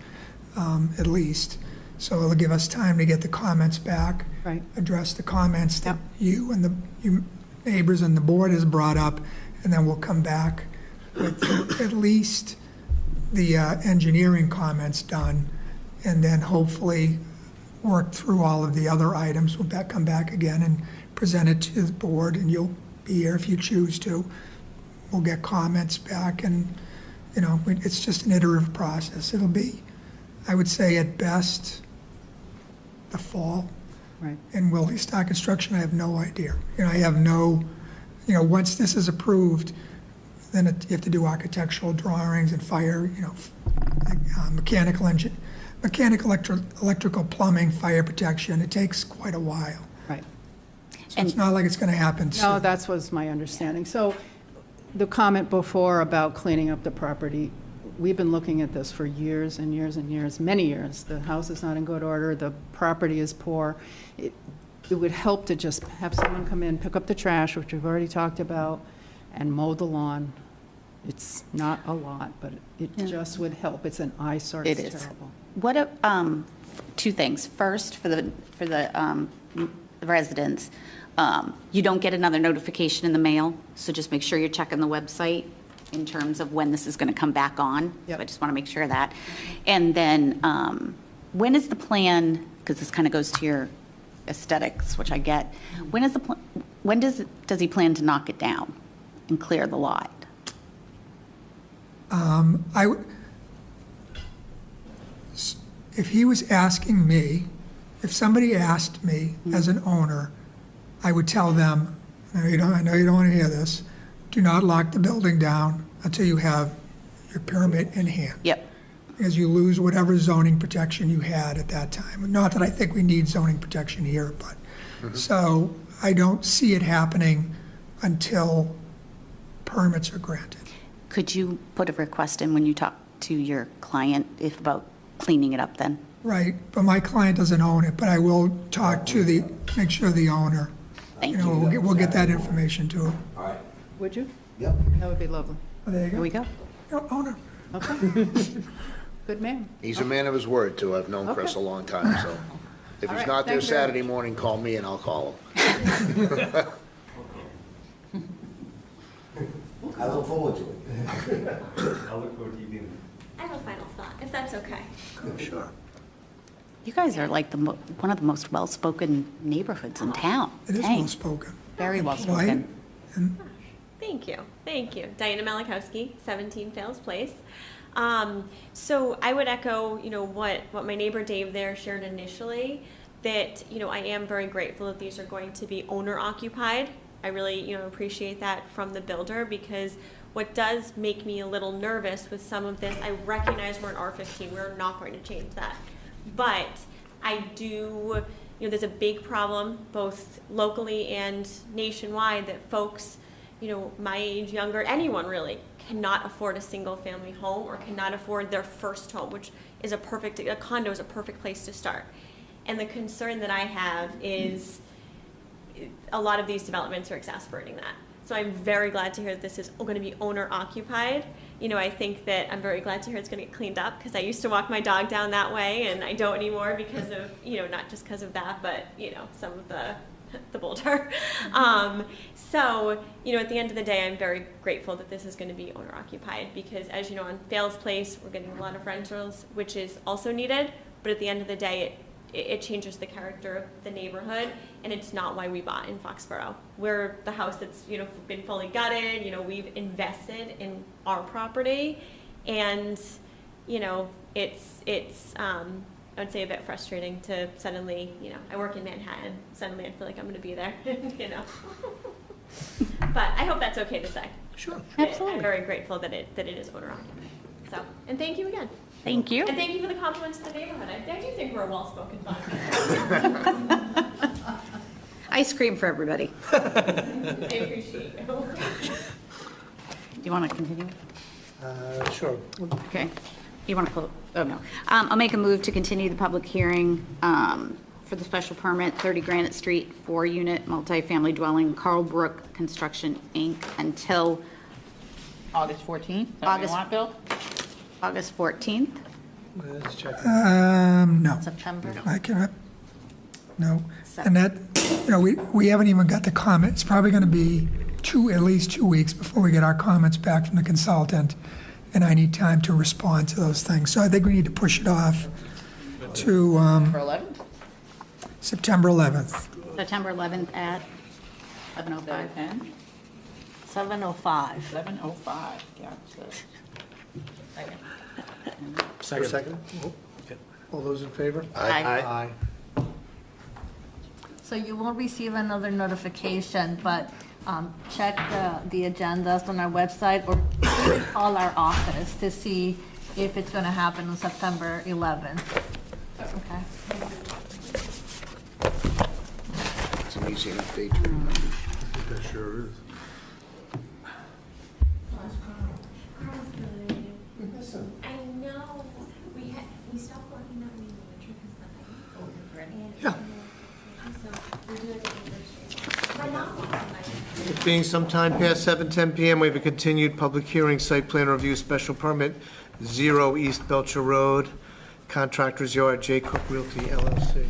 at least. So it'll give us time to get the comments back, Right. address the comments that Yep. you and you neighbors and the board has brought up, and then we'll come back with at least the engineering comments done, and then hopefully work through all of the other items. We'll come back again and present it to the board, and you'll be here if you choose to. We'll get comments back, and, it's just an iterative process. It'll be, I would say at best, the fall. Right. And will he start construction? I have no idea. I have no, once this is approved, then you have to do architectural drawings and fire, mechanical, electrical, plumbing, fire protection. It takes quite a while. Right. So it's not like it's going to happen soon. No, that was my understanding. So the comment before about cleaning up the property, we've been looking at this for years and years and years, many years. The house is not in good order, the property is poor. It would help to just have someone come in, pick up the trash, which we've already talked about, and mow the lawn. It's not a lot, but it just would help. It's an eyesore. It It's is. terrible. What, two things. First, for the residents, you don't get another notification in the mail, so just make sure you're checking the website in terms of when this is going to come back on. Yep. So I just want to make sure of that. And then, when is the plan, because this kind of goes to your aesthetics, which I get, when does he plan to knock it down and clear the lot? If he was asking me, if somebody asked me as an owner, I would tell them, I know you don't want to hear this, do not lock the building down until you have your permit in hand. Yep. Because you lose whatever zoning protection you had at that time. Not that I think we need zoning protection here, but, so I don't see it happening until permits are granted. Could you put a request in when you talk to your client about cleaning it up then? Right, but my client doesn't own it, but I will talk to make sure the owner, Thank you. we'll get that information to him. Would you? Yep. That would be lovely. Oh, there you Here go. we go. No, owner. Okay. Good man. He's a man of his word, too. I've known Chris a long time, so if All he's right, not there thank you very Saturday morning, call me and I'll call him. I look forward to it. I have a final thought, if that's okay. Sure. You guys are like one of the most well-spoken neighborhoods in town. It is Dang. well spoken. Very well Polite. spoken. Thank you, thank you. Diana Malakowski, 17 Fales Place. So I would echo, what my neighbor Dave there shared initially, that, I am very grateful that these are going to be owner occupied. I really, appreciate that from the builder, because what does make me a little nervous with some of this, I recognize we're in R15, we're not going to change that. But I do, there's a big problem both locally and nationwide that folks, my age, younger, anyone really, cannot afford a single family home or cannot afford their first home, which is a condo is a perfect place to start. And the concern that I have is a lot of these developments are exacerbating that. So I'm very glad to hear that this is going to be owner occupied. I think that I'm very glad to hear it's going to get cleaned up, because I used to walk my dog down that way and I don't anymore because of, not just because of that, but, some of the boulder. So, at the end of the day, I'm very grateful that this is going to be owner occupied, because as you know, on Fales Place, we're getting a lot of rentals, which is also needed. But at the end of the day, it changes the character of the neighborhood, and it's not why we bought in Foxborough. We're the house that's, been fully gutted, we've invested in our property, and, it's I would say a bit frustrating to suddenly, I work in Manhattan, suddenly I feel like I'm gonna be there, But I hope that's okay to say. Sure. Absolutely. I'm very grateful that it is owner occupied. So, and thank you again. Thank you. And thank you for the compliments to the neighborhood. I do think we're a well-spoken bunch. Ice cream for everybody. I appreciate you. Do you want to continue? Sure. Okay. You want to close? Oh, no. I'll make a move to continue the public hearing for the special permit, 30 Granite Street, 4-unit multifamily dwelling, Carl Brook Construction, Inc., until August 14th? Is that what you August- want, Bill? August 14th. Let's check. No. September? I cannot, no. And that, we haven't even got the comment. It's probably going to be at least 2 weeks before we get our comments back from the consultant, and I need time to respond to those things. So I think we need to push it off to For 11th? September 11th. September 11th at 7:05. 10? 7:05. 7:05, yeah. Second. All those in favor? Aye. Aye. So you will receive another notification, but check the agendas on our website or call our office to see if it's going to happen on September 11th. Okay. It's an easy enough date to remember. That sure is. I know, we stopped working that way in the winter because the Yeah. so we're doing it in the winter. It being sometime past 7:10 PM, we have a continued public hearing, site plan review, special permit, 0 East Belcher Road, Contractor's Yard, J. Cook Realty LLC.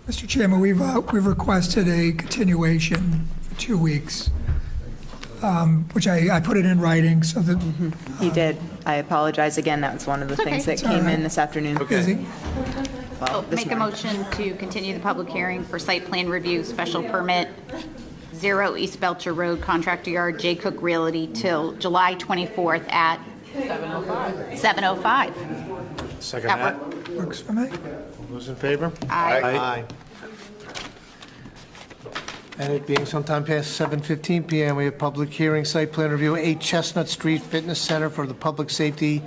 Mr. Chairman, we've requested a continuation for 2 weeks, which I put it in writing so that. He did. I apologize again. That was one of the things that It's all came right. in this afternoon. Busy. Well, this Make a morning. motion to continue the public hearing for site plan review, special permit, 0 East Belcher Road, Contractor Yard, J. Cook Realty, till July 24th at 7:05. Second That that. Works for me. All those in favor? Aye. Aye. And it being sometime past 7:15 PM, we have public hearing, site plan review, 8 Chestnut Street Fitness Center for the public safety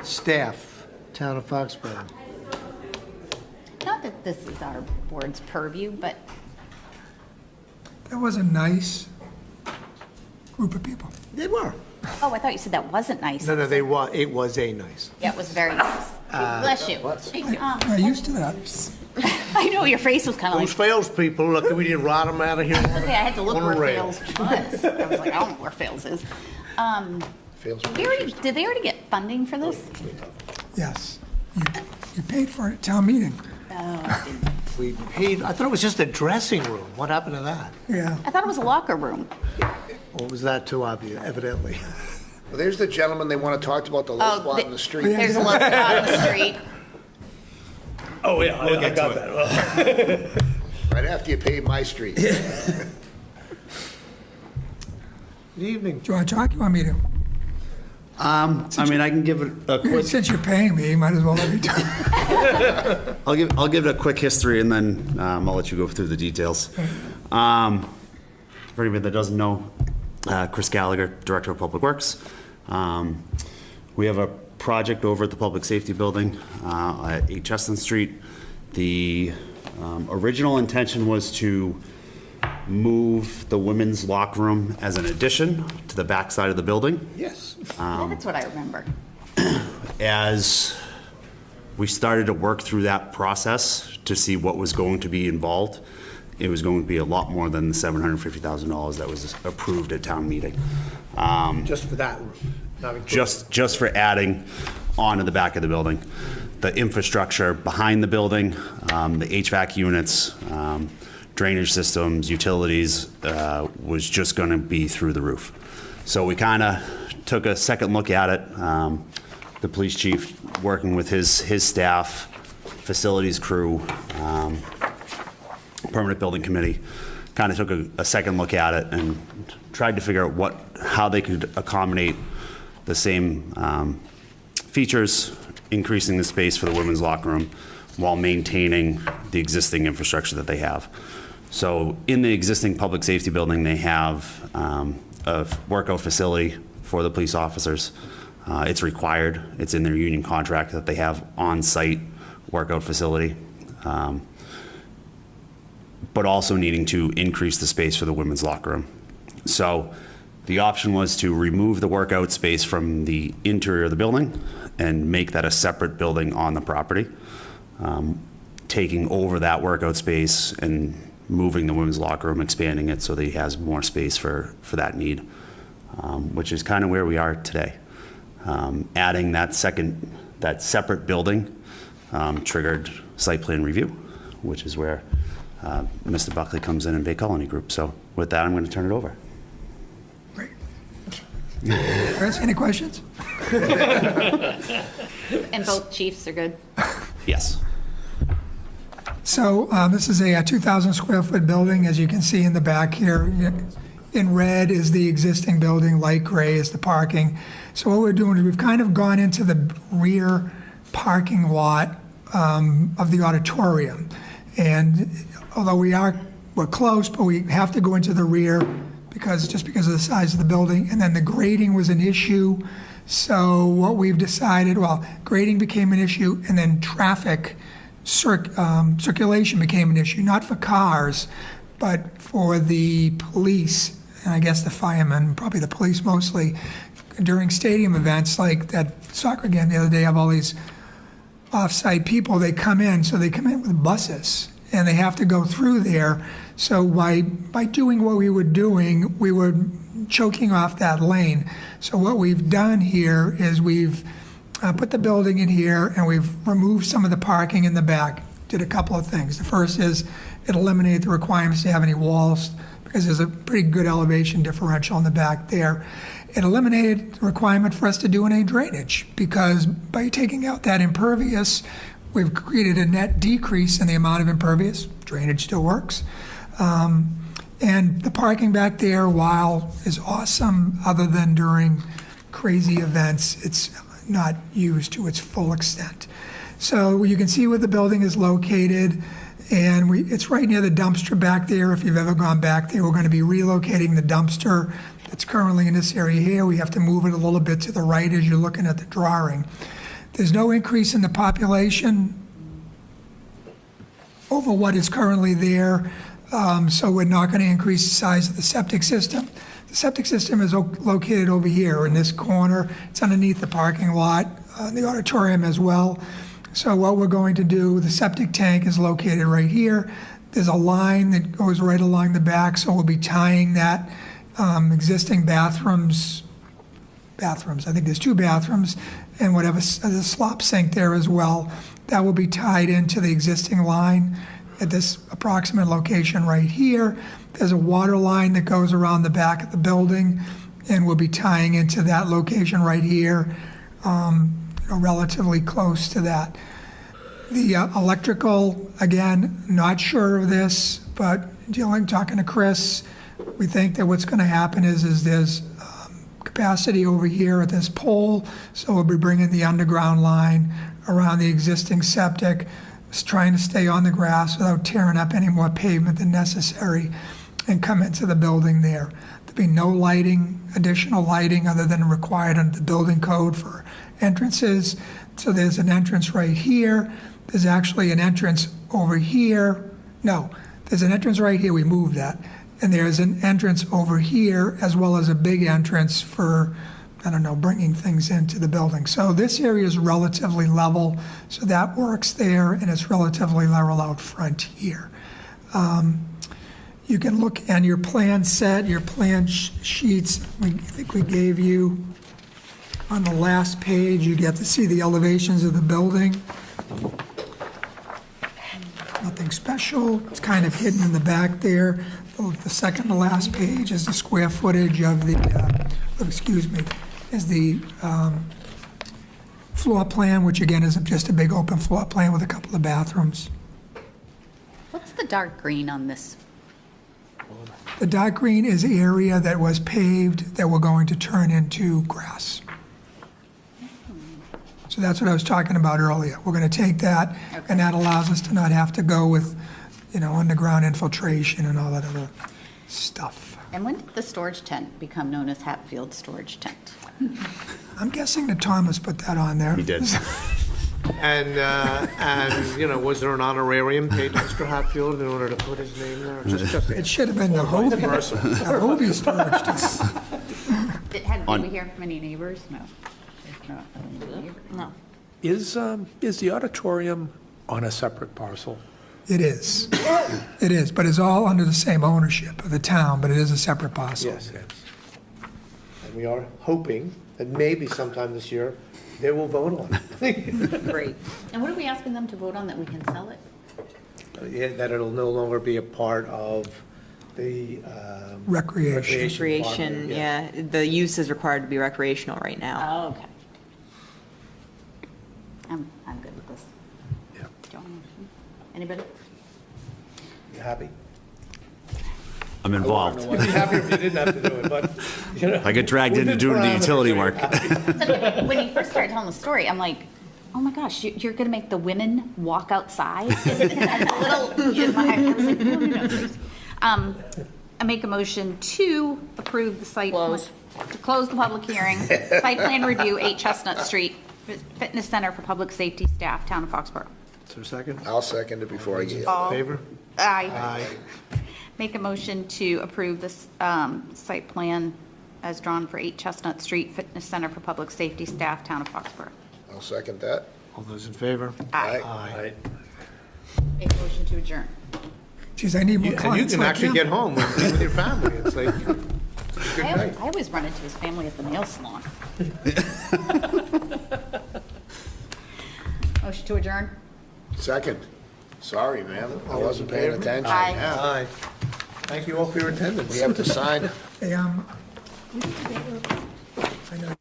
staff, Town of Foxborough. Not that this is our board's purview, but That was a nice group of people. They were. oh, I thought you said that wasn't nice. No, it was a nice. Yeah, it was very nice. Bless you. I'm used to that. I know, your face was kind of like, Those Fales people, lucky we didn't rot them out of here. okay, I had to look On a where rail. Fails was. I was like, I don't know where Fails is. Fails. Did they already get funding for this? Yes. You paid for it at town meeting. We paid, I thought it was just a dressing room. What happened to that? Yeah. I thought it was a locker room. Or was that too obvious, evidently? Well, there's the gentleman they want to talk about, the low spot in the street. There's a low spot on the street. Oh, yeah, I got that. Right after you pave my street. Good evening. Do you want to talk? You want me to? I mean, I can give it a quick, Since you're paying me, you might as well let me talk. I'll give it a quick history, and then I'll let you go through the details. For anybody that doesn't know, Chris Gallagher, Director of Public Works. We have a project over at the Public Safety Building at 8 Chestnut Street. The original intention was to move the women's locker room as an addition to the back side of the building. Yes. That's what I remember. As we started to work through that process to see what was going to be involved, it was going to be a lot more than the $750,000 that was approved at town meeting. Just for that room, not including. Just for adding onto the back of the building. The infrastructure behind the building, the HVAC units, drainage systems, utilities, was just going to be through the roof. So we kind of took a second look at it. The police chief, working with his staff, facilities crew, permanent building committee, kind of took a second look at it and tried to figure out how they could accommodate the same features, increasing the space for the women's locker room while maintaining the existing infrastructure that they have. So in the existing public safety building, they have a workout facility for the police officers. It's required. It's in their union contract that they have on-site workout facility, but also needing to increase the space for the women's locker room. So the option was to remove the workout space from the interior of the building and make that a separate building on the property, taking over that workout space and moving the women's locker room, expanding it so that he has more space for that need, which is kind of where we are today. Adding that separate building triggered site plan review, which is where Mr. Buckley comes in and Bay Colony Group. So with that, I'm going to turn it over. Great. Chris, any questions? And both chiefs are good? Yes. So this is a 2,000 square foot building, as you can see in the back here. In red is the existing building, light gray is the parking. So what we're doing is we've kind of gone into the rear parking lot of the auditorium. And although we're close, but we have to go into the rear because of the size of the building. And then the grading was an issue. So what we've decided, grading became an issue, and then traffic circulation became an issue, not for cars, but for the police, and I guess the firemen, probably the police mostly, during stadium events like that soccer game the other day, have all these off-site people, they come in with buses, and they have to go through there. So by doing what we were doing, we were choking off that lane. So what we've done here is we've put the building in here, and we've removed some of the parking in the back. Did a couple of things. The first is it eliminated the requirements to have any walls because there's a pretty good elevation differential in the back there. It eliminated the requirement for us to do any drainage because by taking out that impervious, we've created a net decrease in the amount of impervious. Drainage still works. And the parking back there, while is awesome, other than during crazy events, it's not used to its full extent. So you can see where the building is located, and it's right near the dumpster back there. If you've ever gone back there, we're going to be relocating the dumpster that's currently in this area here. We have to move it a little bit to the right as you're looking at the drawing. There's no increase in the population over what is currently there, so we're not going to increase the size of the septic system. The septic system is located over here in this corner. It's underneath the parking lot, the auditorium as well. So what we're going to do, the septic tank is located right here. There's a line that goes right along the back, so we'll be tying that existing bathrooms, I think there's 2 bathrooms, and whatever, the slop sink there as well, that will be tied into the existing line at this approximate location right here. There's a water line that goes around the back of the building, and we'll be tying into that location right here, relatively close to that. The electrical, again, not sure of this, but talking to Chris, we think that what's going to happen is there's capacity over here at this pole, so we'll be bringing the underground line around the existing septic, just trying to stay on the grass without tearing up any more pavement than necessary, and come into the building there. There'll be no lighting, additional lighting other than required under the building code for entrances. So there's an entrance right here. There's actually an entrance over here. No, there's an entrance right here. We moved that. And there's an entrance over here as well as a big entrance for, I don't know, bringing things into the building. So this area is relatively level, so that works there, and it's relatively level out front here. You can look on your plan set, your plan sheets, I think we gave you on the last page, you get to see the elevations of the building. Nothing special, it's kind of hidden in the back there. The second to last page is the square footage of the, is the floor plan, which again is just a big open floor plan with a couple of bathrooms. What's the dark green on this? The dark green is the area that was paved that we're going to turn into grass. So that's what I was talking about earlier. We're going to take that, and that allows us to not have to go with, underground infiltration and all that other stuff. And when did the storage tent become known as Hatfield Storage Tent? I'm guessing that Thomas put that on there. He did. And was there an honorarium paid to Mr. Hatfield in order to put his name there? It should have been the Hobie storage tent. Did we hear from any neighbors? No. No. Is the auditorium on a separate parcel? It is. It is, but it's all under the same ownership of the town, but it is a separate parcel. Yes. And we are hoping that maybe sometime this year, they will vote on it. Great. And what are we asking them to vote on that we can sell it? That it'll no longer be a part of the Recreation. Recreation, yeah. The use is required to be recreational right now. Oh, okay. I'm good with this. Yeah. Do you want a motion? Anybody? You happy? I'm involved. You'd be happy if you didn't have to do it, but, I get dragged into doing the utility work. When you first started telling the story, I'm like, oh my gosh, you're going to make the women walk outside? Is that a little, I was like, no, please. I make a motion to approve the site. To close the public hearing. Site plan review, 8 Chestnut Street, Fitness Center for Public Safety Staff, Town of Foxborough. is there a second? I'll second it before I get. All- Favor? Aye. Make a motion to approve this site plan as drawn for 8 Chestnut Street, Fitness Center for Public Safety Staff, Town of Foxborough. I'll second that. All those in favor? Aye. Make a motion to adjourn. Geez, I need more And you clients can like actually you. get home with your family. It's like, it's a good night. I always run into his family at the nail salon. Motion to adjourn? Second. Sorry, man. I wasn't paying attention. Aye. Aye. Thank you all for your attendance. We have to sign. Hey, I know